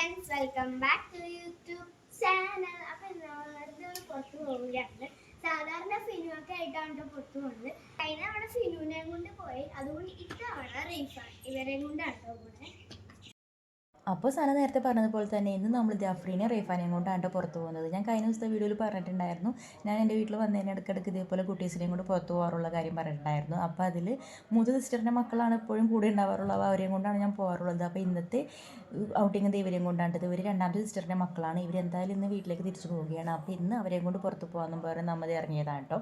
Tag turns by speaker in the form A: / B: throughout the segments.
A: Friends, welcome back to YouTube channel. അപ്പം നമ്മൾ പുറത്ത് പോവുകയാണ്. സാധാരണ ഫിനുവൊക്കെ ആയിട്ടാണ് പുറത്ത് പോകുന്നത്. കഴിഞ്ഞ തവണ ഫിനുവിനെ കൊണ്ട് പോയി, അതുകൊണ്ട് ഇത്തവണ റീഫാൻ ഇവരെയും കൊണ്ടാണ് പോകുന്നത്.
B: അപ്പോൾ സന നേരത്തെ പറഞ്ഞതുപോലെ തന്നെ ഇന്ന് നമ്മൾ ജാഫ്രീനെ റേഫാനെയും കൊണ്ടാണ് പുറത്ത് പോകുന്നത്. ഞാൻ കഴിഞ്ഞ ദിവസത്തെ വീഡിയോയിൽ പറഞ്ഞിട്ടുണ്ടായിരുന്നു, ഞാൻ എൻ്റെ വീട്ടിൽ വന്നതിന് ഇടയ്ക്കിടയ്ക്ക് ഇതേപോലെ കുട്ടീസിനെയും കൊണ്ട് പുറത്ത് പോകാറുള്ള കാര്യം പറഞ്ഞിട്ടുണ്ടായിരുന്നു. അപ്പോൾ അതിൽ മൂത്ത സിസ്റ്ററിൻ്റെ മക്കളാണ് എപ്പോഴും കൂടെ ഉണ്ടാവാറുള്ളത്. അവരെയും കൊണ്ടാണ് ഞാൻ പോകാറുള്ളത്. അപ്പോൾ ഇന്നത്തെ ഔട്ടിങ് ഇവരെയും കൊണ്ടാണ്. ഇവർ രണ്ടാമത്തെ സിസ്റ്ററിൻ്റെ മക്കളാണ്. ഇവരെന്തായാലും ഇന്ന് വീട്ടിലേക്ക് തിരിച്ചു പോവുകയാണ്. അപ്പോൾ ഇന്ന് അവരെയും കൊണ്ട് പുറത്ത് പോകാമെന്നും പറഞ്ഞ് നമ്മൾ ഇറങ്ങിയതാണ് കേട്ടോ.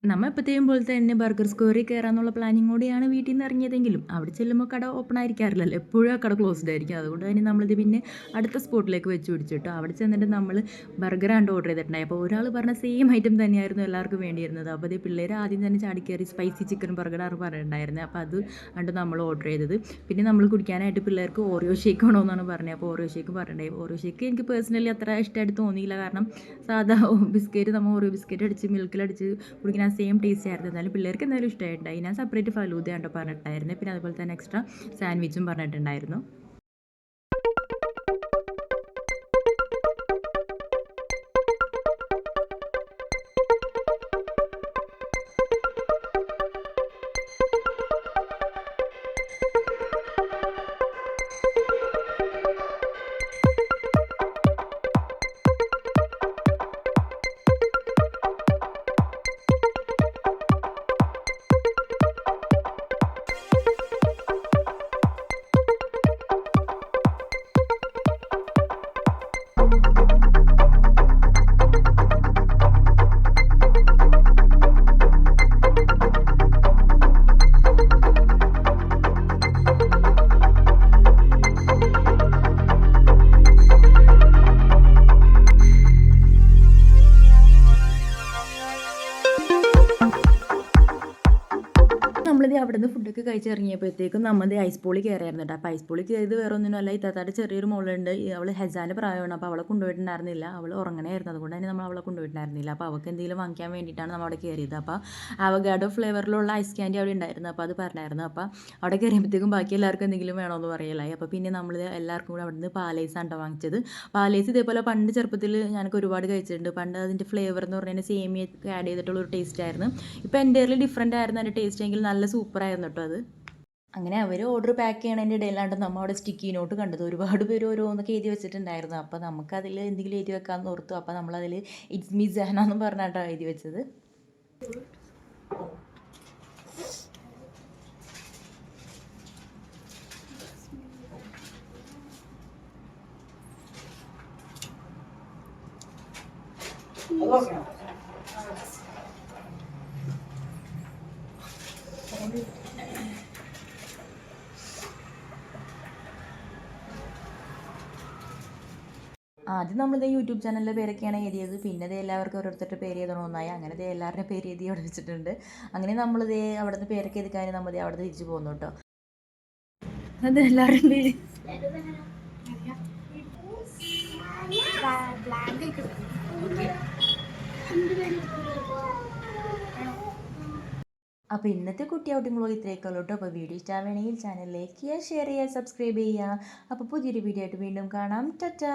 B: നമ്മൾ എപ്പോഴത്തെയും പോലെ തന്നെ ബർഗർ സ്ക്വയറിൽ കയറാമെന്നുള്ള പ്ലാനിങ്ങോടെയാണ് വീട്ടിൽ നിന്ന് ഇറങ്ങിയതെങ്കിലും അവിടെ ചെല്ലുമ്പോൾ കട ഓപ്പൺ ആയിരിക്കാറില്ലല്ലോ, എപ്പോഴും ആ കട ക്ലോസ്ഡ് ആയിരിക്കും. അതുകൊണ്ട് തന്നെ നമ്മളിത് പിന്നെ അടുത്ത സ്പോട്ടിലേക്ക് വെച്ച് പിടിച്ചിട്ടോ. അവിടെ ചെന്നിട്ട് നമ്മൾ ബർഗറാണ്ട് ഓർഡർ ചെയ്തിട്ടുണ്ടായി. അപ്പോൾ ഒരാൾ പറഞ്ഞ സെയിം ഐറ്റം തന്നെയായിരുന്നു എല്ലാവർക്കും വേണ്ടിയിരുന്നത്. അപ്പോൾ ഇത് പിള്ളേർ ആദ്യം തന്നെ ചാടിക്കയറി സ്പൈസി ചിക്കൻ ബർഗറാണ് പറഞ്ഞിട്ടുണ്ടായിരുന്നത്. അപ്പോൾ അത് കണ്ട് നമ്മൾ ഓർഡർ ചെയ്തത്. പിന്നെ നമ്മൾ കുടിക്കാനായിട്ട് പിള്ളേർക്ക് ഓറിയോ ഷേക്ക് വേണമെന്നാണ് പറഞ്ഞത്. അപ്പോൾ ഓറിയോ ഷേക്ക് പറഞ്ഞിട്ടുണ്ടായി. ഓറിയോ ഷേക്ക് എനിക്ക് പേഴ്സണലി അത്ര ഇഷ്ടമായിട്ട് തോന്നിയില്ല. കാരണം സാധാ ബിസ്ക്കറ്റ് നമ്മൾ ഓറിയോ ബിസ്ക്കറ്റ് അടിച്ച് മിൽക്കിലടിച്ച് കുടിക്കുന്ന സെയിം ടേസ്റ്റ് ആയിരുന്നു. എന്നാലും പിള്ളേർക്ക് എന്തായാലും ഇഷ്ടമായിട്ടുണ്ടായി. ഞാൻ സെപ്പറേറ്റ് ഫലൂദയാണ്ടോ പറഞ്ഞിട്ടുണ്ടായിരുന്നു. പിന്നെ അതുപോലെ തന്നെ എക്സ്ട്രാ സാൻഡ്വിച്ചും പറഞ്ഞിട്ടുണ്ടായിരുന്നു. നമ്മളിത് അവിടെ നിന്ന് ഫുഡൊക്കെ കഴിച്ചിറങ്ങിയപ്പോഴത്തേക്കും നമ്മൾ ഐസ് പോളി കയറിയായിരുന്നു കേട്ടോ. അപ്പോൾ ഐസ് പോളി കയറിയത് വേറെ ഒന്നിനും അല്ല, ഇത്താത്താൻ്റെ ചെറിയൊരു മോളുണ്ട്. അവൾ ഹെസാൻ്റെ പ്രായമാണ്. അപ്പോൾ അവളെ കൊണ്ടുപോയിട്ടുണ്ടായിരുന്നില്ല, അവൾ ഉറങ്ങണമായിരുന്നു. അതുകൊണ്ട് തന്നെ നമ്മൾ അവളെ കൊണ്ടുപോയിട്ടുണ്ടായിരുന്നില്ല. അപ്പോൾ അവൾക്ക് എന്തെങ്കിലും വാങ്ങിക്കാൻ വേണ്ടിയിട്ടാണ് നമ്മൾ അവിടെ കയറിയത്. അപ്പോൾ അവഗാഡോ ഫ്ലേവറിലുള്ള ഐസ് ക്യാൻഡി അവിടെ ഉണ്ടായിരുന്നു. അപ്പോൾ അത് പറഞ്ഞായിരുന്നു. അപ്പോൾ അവിടെ കയറിയപ്പോഴത്തേക്കും ബാക്കി എല്ലാവർക്കും എന്തെങ്കിലും വേണമെന്ന് പറയലായി. അപ്പോൾ പിന്നെ നമ്മൾ എല്ലാവർക്കും കൂടെ അവിടെ നിന്ന് പാലേസാണ് കേട്ടോ വാങ്ങിച്ചത്. പാലേസ് ഇതേപോലെ പണ്ട് ചെറുപ്പത്തിൽ ഞാനൊക്കെ ഒരുപാട് കഴിച്ചിട്ടുണ്ട്. പണ്ട് അതിൻ്റെ ഫ്ലേവർ എന്ന് പറഞ്ഞാൽ സേമിയ ആഡ് ചെയ്തിട്ടുള്ളൊരു ടേസ്റ്റ് ആയിരുന്നു. ഇപ്പോൾ എൻ്റെ ഡിഫറെൻ്റ് ആയിരുന്നു അതിൻ്റെ ടേസ്റ്റ്, എങ്കിൽ നല്ല സൂപ്പറായിരുന്നു കേട്ടോ അത്. അങ്ങനെ അവർ ഓർഡർ പാക്ക് ചെയ്യണതിൻ്റെ ഇടയിലാണ്ട് നമ്മൾ അവിടെ സ്റ്റിക്കി നോട്ട് കണ്ടത്. ഒരുപാട് പേര് ഓരോന്നൊക്കെ എഴുതി വെച്ചിട്ടുണ്ടായിരുന്നു. അപ്പോൾ നമുക്കതിൽ എന്തെങ്കിലും എഴുതി വെക്കാമെന്ന് ഓർത്തു. അപ്പോൾ നമ്മളതിൽ ഇറ്റ്സ് മീ ജഹന എന്ന് പറഞ്ഞിട്ടാണ് എഴുതി വെച്ചത്. ആദ്യം നമ്മളിത് യൂട്യൂബ് ചാനലിലെ പേരൊക്കെയാണ് എഴുതിയത്. പിന്നെ ഇത് എല്ലാവർക്കും ഓരോരുത്തരുടെ പേര് എഴുതണമെന്നായി. അങ്ങനെ ഇത് എല്ലാവരുടെയും പേര് എഴുതി അവിടെ വെച്ചിട്ടുണ്ട്. അങ്ങനെ നമ്മളിത് അവിടെ നിന്ന് പേരൊക്കെ എഴുതിക്കാൻ നമ്മൾ അവിടെ തിരിച്ചു പോകുന്നു കേട്ടോ. അത് എല്ലാവരുടെയും പേര് അപ്പോൾ ഇന്നത്തെ കുട്ടി ഔട്ടിംഗ് വ്ളോഗ് ഇത്രയൊക്കെയുള്ളൂ കേട്ടോ. അപ്പോൾ വീഡിയോ ഇഷ്ടമാണെങ്കിൽ ചാനൽ ലൈക്ക് ചെയ്യുക, ഷെയർ ചെയ്യുക, സബ്സ്ക്രൈബ് ചെയ്യുക. അപ്പോൾ പുതിയൊരു വീഡിയോ ആയിട്ട് വീണ്ടും കാണാം. ടാറ്റാ.